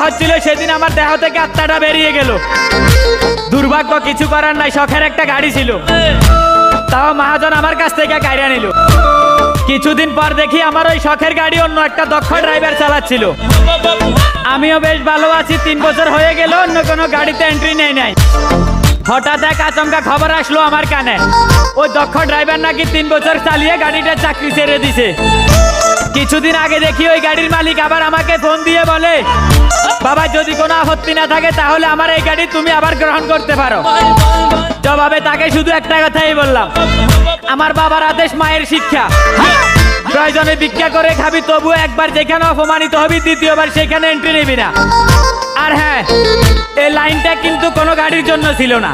হচ্ছিল সেদিন আমার দেহ থেকে আত্মাটা বেরিয়ে গেল। দুর্ভাগ্য, কিছু করার নাই, শখের একটা গাড়ি ছিল, তাও মহাজন আমার কাছ থেকে কাইরা নিল। কিছুদিন পর দেখি আমার ওই শখের গাড়ি অন্য একটা দক্ষ ড্রাইভার চালাচ্ছিল। আমিও বেশ ভালো আছি, 3 বছর হয়ে গেল অন্য কোনো গাড়িতে এন্ট্রি নেই নাই। হঠাৎ এক আচমকা খবর আসলো আমার কানে, ওই দক্ষ ড্রাইভার নাকি 3 বছর চালিয়ে গাড়িটার চাকরি ছেড়ে দিছে। কিছুদিন আগে দেখি ওই গাড়ির মালিক আবার আমাকে ফোন দিয়ে বলে, বাবা যদি কোনো আপত্তি না থাকে তাহলে আমার এই গাড়ি তুমি আবার গ্রহণ করতে পারো। জবাবে তাকে শুধু একটা কথাই বললাম, আমার বাবার আদেশ, মায়ের শিক্ষা, প্রয়োজনে ভিক্ষা করে খাবি, তবু একবার যেখানে অপমানিত হবি দ্বিতীয়বার সেখানে এন্ট্রি নিবি না। আর হ্যাঁ, এই লাইনটা কিন্তু কোনো গাড়ির জন্য ছিল না।